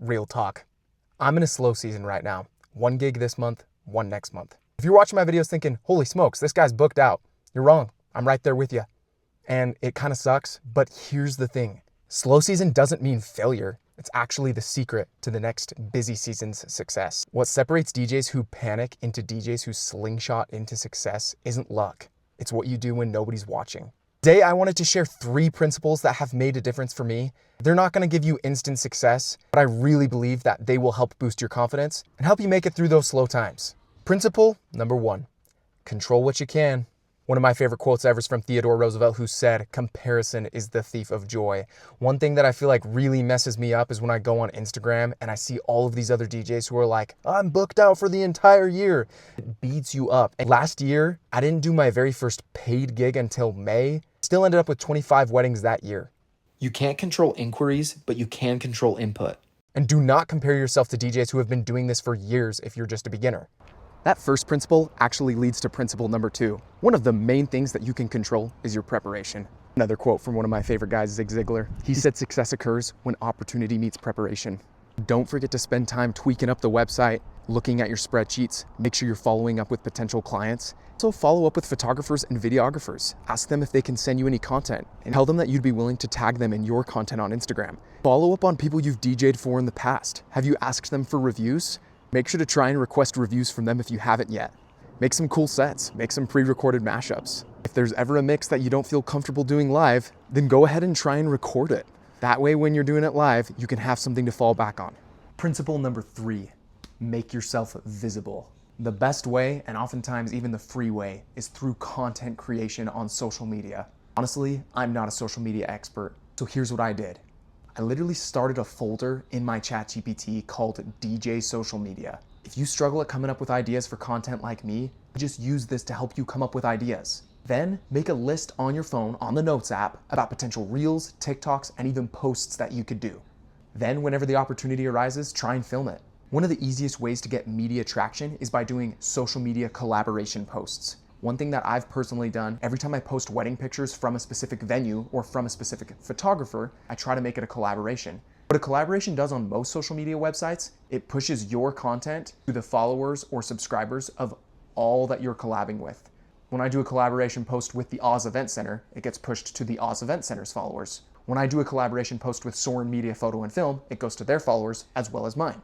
Real talk. I'm in a slow season right now. 1 gig this month, 1 next month. If you're watching my videos thinking, holy smokes, this guy's booked out, you're wrong. I'm right there with you. And it kind of sucks, but here's the thing. Slow season doesn't mean failure. It's actually the secret to the next busy season's success. What separates DJs who panic into DJs who slingshot into success isn't luck. It's what you do when nobody's watching. Today, I wanted to share 3 principles that have made a difference for me. They're not gonna give you instant success, but I really believe that they will help boost your confidence and help you make it through those slow times. Principle number 1, control what you can. One of my favorite quotes ever is from Theodore Roosevelt, who said, comparison is the thief of joy. One thing that I feel like really messes me up is when I go on Instagram and I see all of these other DJs who are like, I'm booked out for the entire year. It beats you up. And last year, I didn't do my very first paid gig until May. Still ended up with 25 weddings that year. You can't control inquiries, but you can control input. And do not compare yourself to DJs who have been doing this for years if you're just a beginner. That first principle actually leads to principle number 2. One of the main things that you can control is your preparation. Another quote from one of my favorite guys, Zig Ziglar. He said success occurs when opportunity meets preparation. Don't forget to spend time tweaking up the website, looking at your spreadsheets, make sure you're following up with potential clients. Also follow up with photographers and videographers. Ask them if they can send you any content and tell them that you'd be willing to tag them in your content on Instagram. Follow up on people you've DJ'd for in the past. Have you asked them for reviews? Make sure to try and request reviews from them if you haven't yet. Make some cool sets, make some pre-recorded mashups. If there's ever a mix that you don't feel comfortable doing live, then go ahead and try and record it. That way, when you're doing it live, you can have something to fall back on. Principle number 3, make yourself visible. The best way, and oftentimes even the free way, is through content creation on social media. Honestly, I'm not a social media expert, so here's what I did. I literally started a folder in my ChatGPT called DJ Social Media. If you struggle at coming up with ideas for content like me, just use this to help you come up with ideas. Then make a list on your phone on the Notes app about potential reels, TikToks, and even posts that you could do. Then whenever the opportunity arises, try and film it. One of the easiest ways to get media traction is by doing social media collaboration posts. One thing that I've personally done, every time I post wedding pictures from a specific venue or from a specific photographer, I try to make it a collaboration. What a collaboration does on most social media websites, it pushes your content to the followers or subscribers of all that you're collabing with. When I do a collaboration post with the Oz Event Center, it gets pushed to the Oz Event Center's followers. When I do a collaboration post with Soren Media Photo and Film, it goes to their followers as well as mine.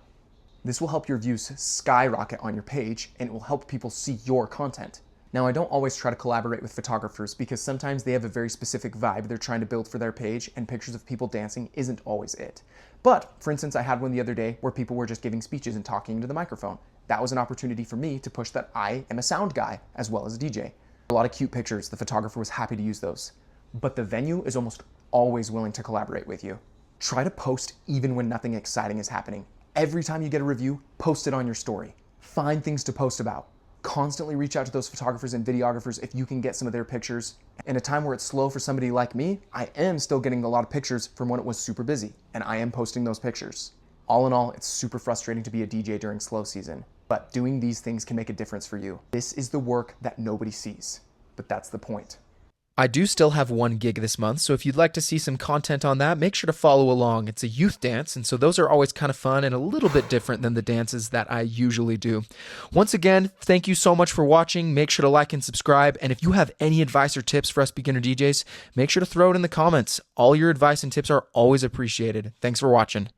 This will help your views skyrocket on your page, and it will help people see your content. Now, I don't always try to collaborate with photographers because sometimes they have a very specific vibe they're trying to build for their page, and pictures of people dancing isn't always it. But, for instance, I had one the other day where people were just giving speeches and talking into the microphone. That was an opportunity for me to push that I am a sound guy as well as a DJ. A lot of cute pictures, the photographer was happy to use those. But the venue is almost always willing to collaborate with you. Try to post even when nothing exciting is happening. Every time you get a review, post it on your story. Find things to post about. Constantly reach out to those photographers and videographers if you can get some of their pictures. In a time where it's slow for somebody like me, I am still getting a lot of pictures from when it was super busy, and I am posting those pictures. All in all, it's super frustrating to be a DJ during slow season, but doing these things can make a difference for you. This is the work that nobody sees, but that's the point. I do still have 1 gig this month, so if you'd like to see some content on that, make sure to follow along. It's a youth dance, and so those are always kind of fun and a little bit different than the dances that I usually do. Once again, thank you so much for watching. Make sure to like and subscribe, and if you have any advice or tips for us beginner DJs, make sure to throw it in the comments. All your advice and tips are always appreciated. Thanks for watching.